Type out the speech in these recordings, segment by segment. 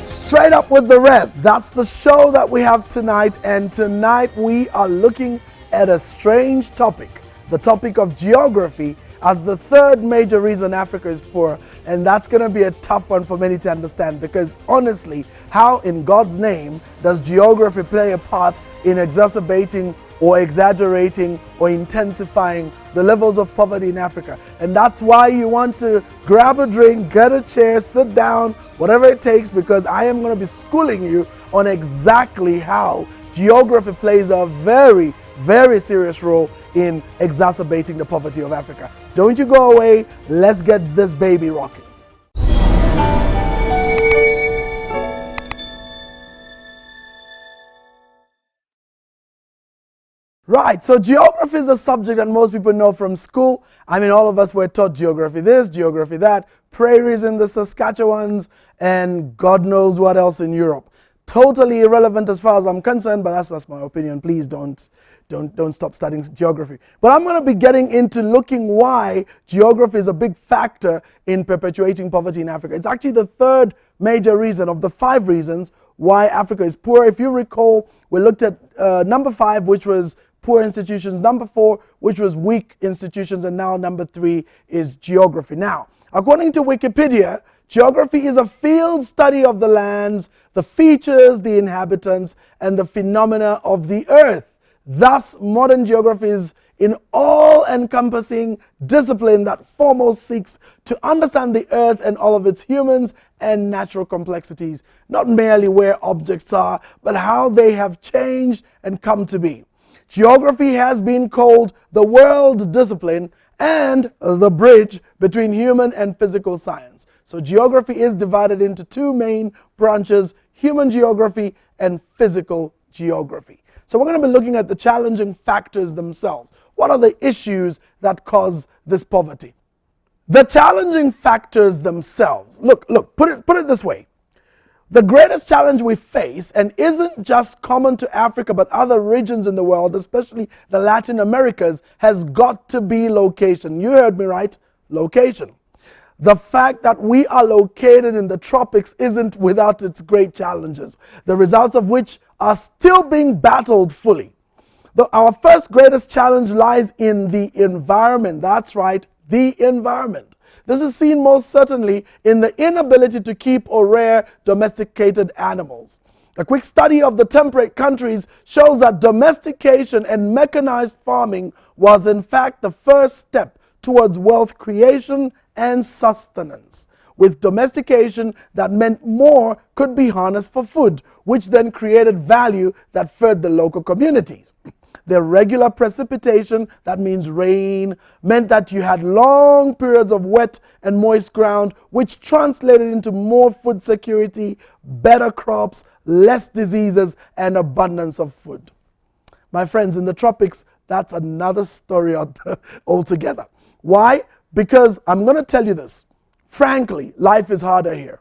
Straight Up with the Rev. That's the show that we have tonight, and tonight we are looking at a strange topic, the topic of geography as the third major reason Africa is poor. And that's going to be a tough one for many to understand, because honestly, how in God's name does geography play a part in exacerbating or exaggerating or intensifying the levels of poverty in Africa? And that's why you want to grab a drink, get a chair, sit down, whatever it takes, because I am going to be schooling you on exactly how geography plays a very, very serious role in exacerbating the poverty of Africa. Don't you go away. Let's get this baby rocking. Right, so geography is a subject that most people know from school. I mean, all of us were taught geography this, geography that, prairies in the Saskatchewans, and God knows what else in Europe. Totally irrelevant as far as I'm concerned, but that's my opinion. Please don't stop studying geography. But I'm going to be getting into looking why geography is a big factor in perpetuating poverty in Africa. It's actually the third major reason of the 5 reasons why Africa is poor. If you recall, we looked at number 5, which was poor institutions, number 4, which was weak institutions, and now number 3 is geography. Now, according to Wikipedia, geography is a field study of the lands, the features, the inhabitants, and the phenomena of the earth. Thus, modern geography is an all-encompassing discipline that foremost seeks to understand the earth and all of its humans and natural complexities, not merely where objects are, but how they have changed and come to be. Geography has been called the world discipline and the bridge between human and physical science. So geography is divided into 2 main branches: human geography and physical geography. So we're going to be looking at the challenging factors themselves. What are the issues that cause this poverty? The challenging factors themselves. Look, put it this way. The greatest challenge we face, and isn't just common to Africa but other regions in the world, especially the Latin Americas, has got to be location. You heard me right, location. The fact that we are located in the tropics isn't without its great challenges, the results of which are still being battled fully. Our first greatest challenge lies in the environment. That's right, the environment. This is seen most certainly in the inability to keep or rear domesticated animals. A quick study of the temperate countries shows that domestication and mechanized farming was in fact the first step towards wealth creation and sustenance. With domestication, that meant more could be harnessed for food, which then created value that fed the local communities. The regular precipitation, that means rain, meant that you had long periods of wet and moist ground, which translated into more food security, better crops, less diseases, and abundance of food. My friends, in the tropics, that's another story altogether. Why? Because I'm going to tell you this. Frankly, life is harder here.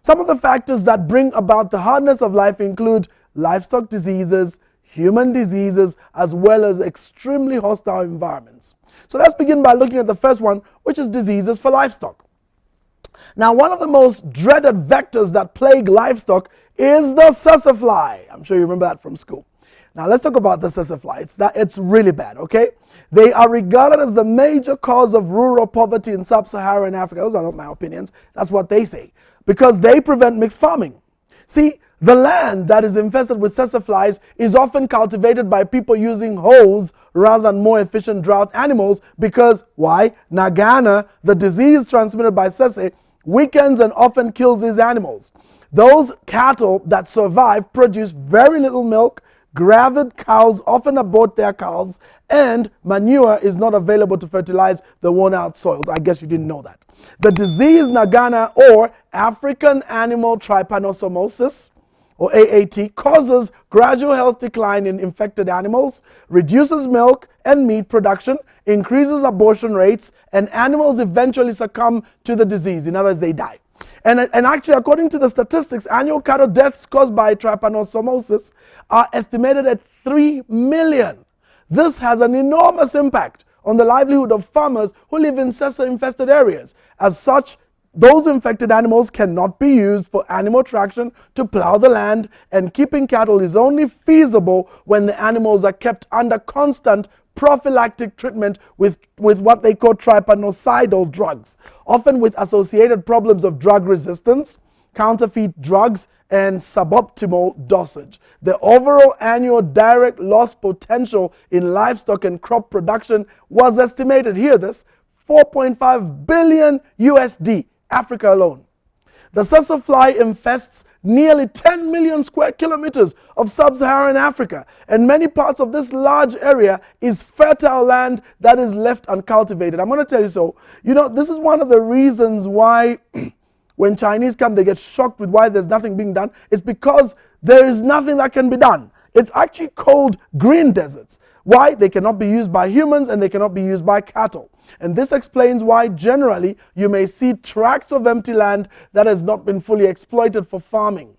Some of the factors that bring about the hardness of life include livestock diseases, human diseases, as well as extremely hostile environments. So let's begin by looking at the first one, which is diseases for livestock. Now, one of the most dreaded vectors that plague livestock is the tsetse fly. I'm sure you remember that from school. Now, let's talk about the tsetse fly. It's really bad, okay? They are regarded as the major cause of rural poverty in sub-Saharan Africa. Those are not my opinions. That's what they say. Because they prevent mixed farming. See, the land that is infested with tsetse flies is often cultivated by people using hoes rather than more efficient drought animals because, why? Nagana, the disease transmitted by tsetse, weakens and often kills these animals. Those cattle that survive produce very little milk. Gravid cows often abort their calves, and manure is not available to fertilize the worn-out soils. I guess you didn't know that. The disease Nagana, or African Animal Trypanosomosis, or AAT, causes gradual health decline in infected animals, reduces milk and meat production, increases abortion rates, and animals eventually succumb to the disease. In other words, they die. And actually, according to the statistics, annual cattle deaths caused by trypanosomosis are estimated at 3 million. This has an enormous impact on the livelihood of farmers who live in tsetse-infested areas. As such, Those infected animals cannot be used for animal traction to plow the land, and keeping cattle is only feasible when the animals are kept under constant prophylactic treatment with what they call trypanocidal drugs, often with associated problems of drug resistance, counterfeit drugs, and suboptimal dosage. The overall annual direct loss potential in livestock and crop production was estimated, hear this, 4.5 billion USD, Africa alone. The tsetse fly infests nearly 10 million square kilometers of sub-Saharan Africa, and many parts of this large area is fertile land that is left uncultivated. I'm going to tell you so. You know, this is one of the reasons why when Chinese come, they get shocked with why there's nothing being done. It's because there is nothing that can be done. It's actually called green deserts. Why? They cannot be used by humans and they cannot be used by cattle. And this explains why generally you may see tracts of empty land that has not been fully exploited for farming.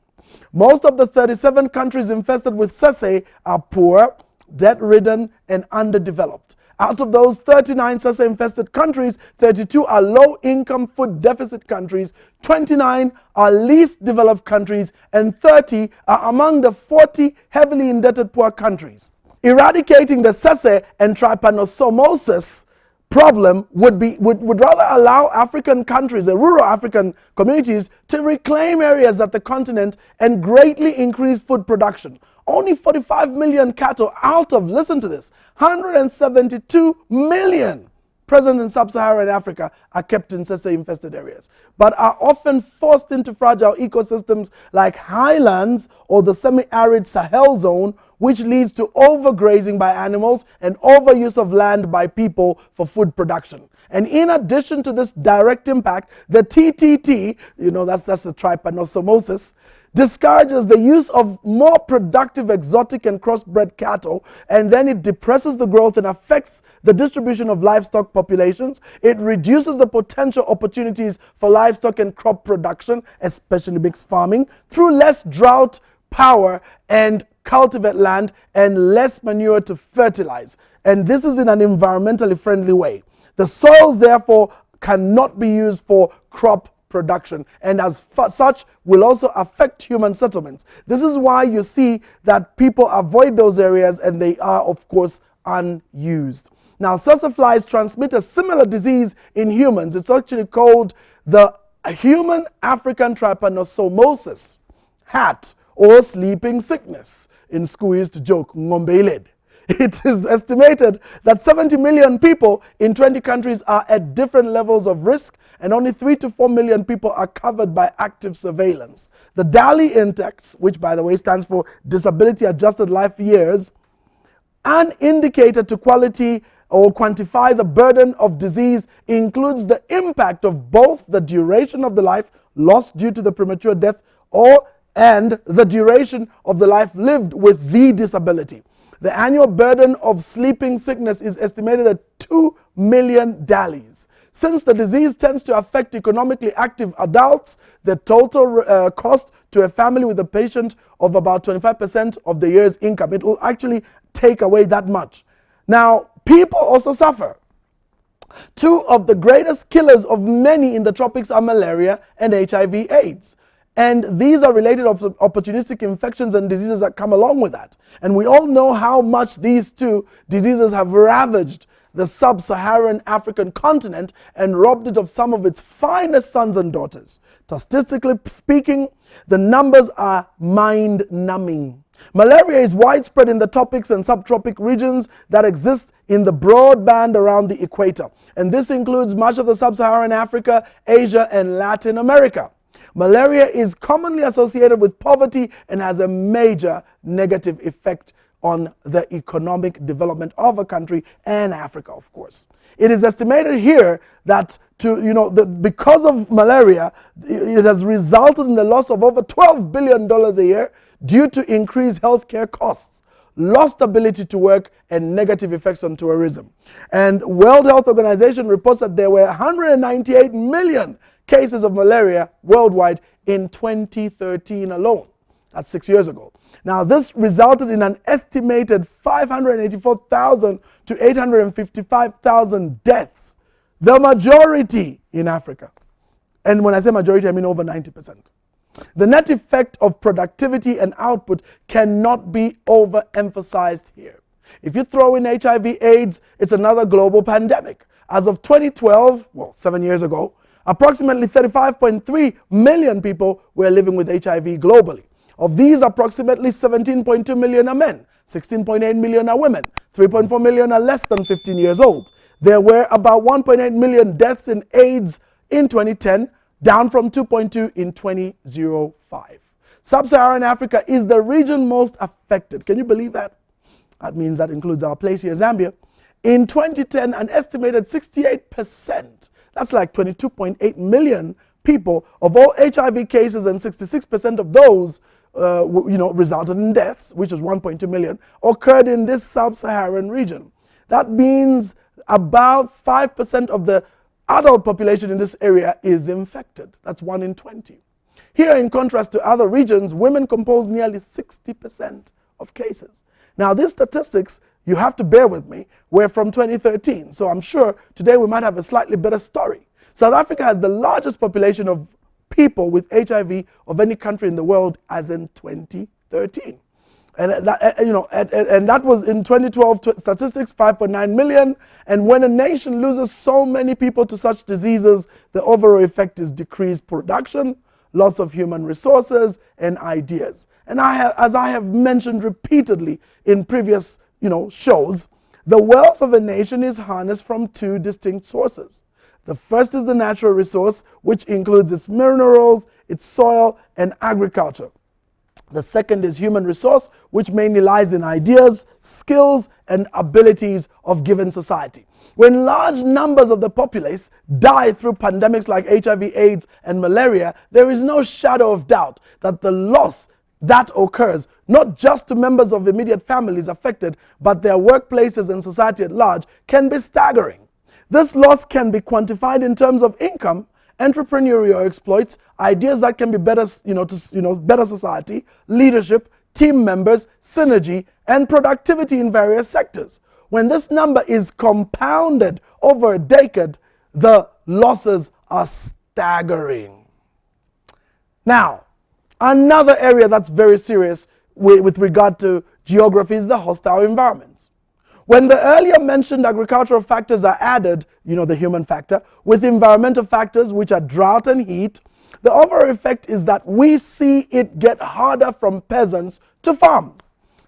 Most of the 37 countries infested with tsetse are poor, debt-ridden, and underdeveloped. Out of those 39 tsetse-infested countries, 32 are low-income food deficit countries, 29 are least developed countries, and 30 are among the 40 heavily indebted poor countries. Eradicating the tsetse and trypanosomosis problem would rather allow African countries, the rural African communities, to reclaim areas at the continent and greatly increase food production. Only 45 million cattle out of, listen to this, 172 million present in sub-Saharan Africa are kept in tsetse-infested areas, but are often forced into fragile ecosystems like highlands or the semi-arid Sahel zone, which leads to overgrazing by animals and overuse of land by people for food production. And in addition to this direct impact, the TTT, that's the trypanosomosis, discourages the use of more productive exotic and crossbred cattle, and then it depresses the growth and affects the distribution of livestock populations. It reduces the potential opportunities for livestock and crop production, especially mixed farming, through less drought power and cultivate land and less manure to fertilize. And this is in an environmentally friendly way. The soils, therefore, cannot be used for crop production, and as such will also affect human settlements. This is why you see that people avoid those areas, and they are, of course, unused. Now, tsetse flies transmit a similar disease in humans. It's actually called the human African trypanosomosis, HAT, or sleeping sickness. In school, we used to joke, ngombe. It is estimated that 70 million people in 20 countries are at different levels of risk, and only 3 to 4 million people are covered by active surveillance. The DALI index, which by the way stands for Disability Adjusted Life Years, an indicator to quality or quantify the burden of disease, includes the impact of both the duration of the life lost due to the premature death and the duration of the life lived with the disability. The annual burden of sleeping sickness is estimated at 2 million DALIs. Since the disease tends to affect economically active adults, the total cost to a family with a patient of about 25% of the year's income. It will actually take away that much. Now, people also suffer. Two of the greatest killers of many in the tropics are malaria and HIV/AIDS. And these are related opportunistic infections and diseases that come along with that. And we all know how much these two diseases have ravaged the sub-Saharan African continent and robbed it of some of its finest sons and daughters. Statistically speaking, the numbers are mind-numbing. Malaria is widespread in the tropics and subtropic regions that exist in the broad band around the equator. And this includes much of the sub-Saharan Africa, Asia, and Latin America. Malaria is commonly associated with poverty and has a major negative effect on the economic development of a country and Africa, of course. It is estimated here that because of malaria, it has resulted in the loss of over $12 billion a year due to increased healthcare costs, lost ability to work, and negative effects on tourism. And World Health Organization reports that there were 198 million cases of malaria worldwide in 2013 alone. That's 6 years ago. Now, this resulted in an estimated 584,000 to 855,000 deaths, the majority in Africa. And when I say majority, I mean over 90%. The net effect of productivity and output cannot be overemphasized here. If you throw in HIV/AIDS, it's another global pandemic. As of 2012, well, 7 years ago, approximately 35.3 million people were living with HIV globally. Of these, approximately 17.2 million are men, 16.8 million are women, 3.4 million are less than 15 years old. There were about 1.8 million deaths in AIDS in 2010, down from 2.2 in 2005. Sub-Saharan Africa is the region most affected. Can you believe that? That means that includes our place here, Zambia. In 2010, an estimated 68%, that's like 22.8 million people of all HIV cases, and 66% of those resulted in deaths, which is 1.2 million, occurred in this sub-Saharan region. That means about 5% of the adult population in this area is infected. That's 1 in 20. Here, in contrast to other regions, women compose nearly 60% of cases. Now, these statistics, you have to bear with me, were from 2013. So I'm sure today we might have a slightly better story. South Africa has the largest population of people with HIV of any country in the world as in 2013. And that was in 2012 statistics, 5.9 million. And when a nation loses so many people to such diseases, the overall effect is decreased production, loss of human resources, and ideas. And as I have mentioned repeatedly in previous shows, the wealth of a nation is harnessed from two distinct sources. The first is the natural resource, which includes its minerals, its soil, and agriculture. The second is human resource, which mainly lies in ideas, skills, and abilities of given society. When large numbers of the populace die through pandemics like HIV/AIDS and malaria, there is no shadow of doubt that the loss that occurs, not just to members of immediate families affected, but their workplaces and society at large, can be staggering. This loss can be quantified in terms of income, entrepreneurial exploits, ideas that can be better, better society, leadership, team members, synergy, and productivity in various sectors. When this number is compounded over a decade, the losses are staggering. Now, another area that's very serious with regard to geography is the hostile environments. When the earlier mentioned agricultural factors are added, the human factor, with environmental factors which are drought and heat, the overall effect is that we see it get harder from peasants to farm.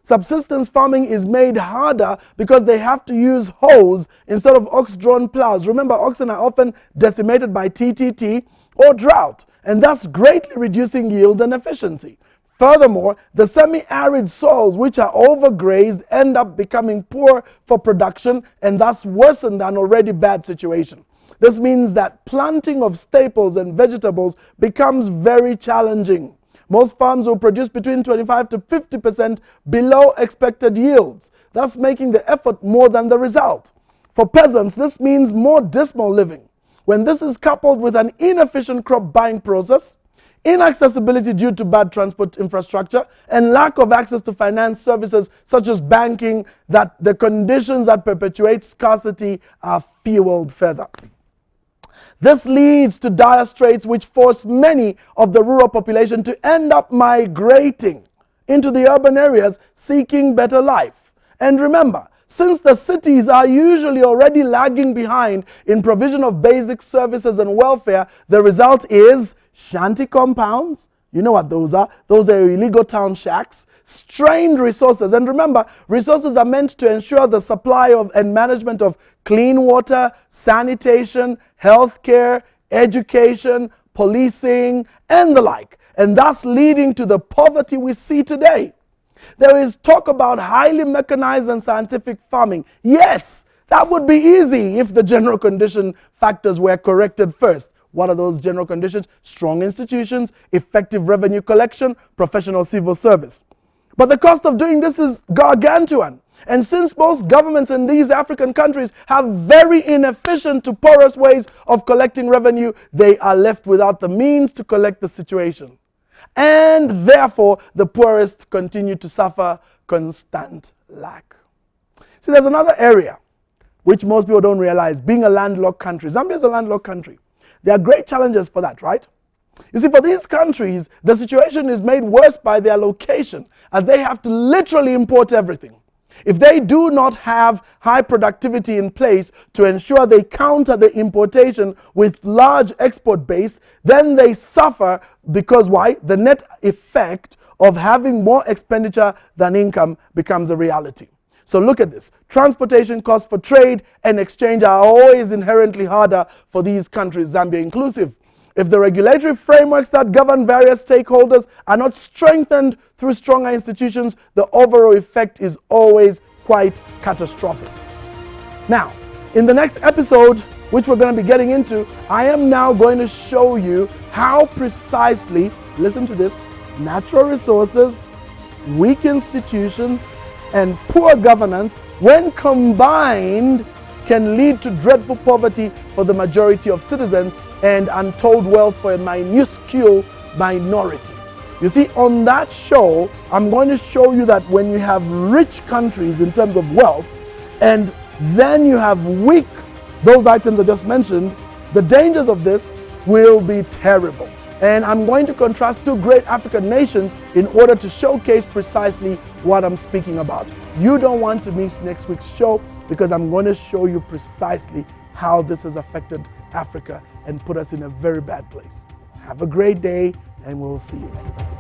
Subsistence farming is made harder because they have to use hoes instead of ox-drawn plows. Remember, oxen are often decimated by TTT or drought, and thus greatly reducing yield and efficiency. Furthermore, the semi-arid soils which are overgrazed end up becoming poor for production and thus worsen an already bad situation. This means that planting of staples and vegetables becomes very challenging. Most farms will produce between 25 to 50% below expected yields, thus making the effort more than the result. For peasants, this means more dismal living. When this is coupled with an inefficient crop buying process, inaccessibility due to bad transport infrastructure, and lack of access to finance services such as banking, that the conditions that perpetuate scarcity are fueled further. This leads to dire straits which force many of the rural population to end up migrating into the urban areas seeking better life. And remember, since the cities are usually already lagging behind in provision of basic services and welfare, the result is shanty compounds. You know what those are? Those are illegal town shacks. Strained resources. And remember, resources are meant to ensure the supply of and management of clean water, sanitation, healthcare, education, policing, and the like, and thus leading to the poverty we see today. There is talk about highly mechanized and scientific farming. Yes, that would be easy if the general condition factors were corrected first. What are those general conditions? Strong institutions, effective revenue collection, professional civil service. But the cost of doing this is gargantuan. And since most governments in these African countries have very inefficient to porous ways of collecting revenue, they are left without the means to collect the situation. And therefore, the poorest continue to suffer constant lack. See, there's another area which most people don't realize, being a landlocked country. Zambia is a landlocked country. There are great challenges for that, right? You see, for these countries, the situation is made worse by their location, as they have to literally import everything. If they do not have high productivity in place to ensure they counter the importation with large export base, then they suffer because why? The net effect of having more expenditure than income becomes a reality. So look at this. Transportation costs for trade and exchange are always inherently harder for these countries, Zambia inclusive. If the regulatory frameworks that govern various stakeholders are not strengthened through stronger institutions, the overall effect is always quite catastrophic. Now, in the next episode, which we're going to be getting into, I am now going to show you how precisely, listen to this, natural resources, weak institutions, and poor governance, when combined, can lead to dreadful poverty for the majority of citizens and untold wealth for a minuscule minority. You see, on that show, I'm going to show you that when you have rich countries in terms of wealth, and then you have weak, those items I just mentioned, the dangers of this will be terrible. And I'm going to contrast two great African nations in order to showcase precisely what I'm speaking about. You don't want to miss next week's show, because I'm going to show you precisely how this has affected Africa and put us in a very bad place. Have a great day, and we'll see you next time.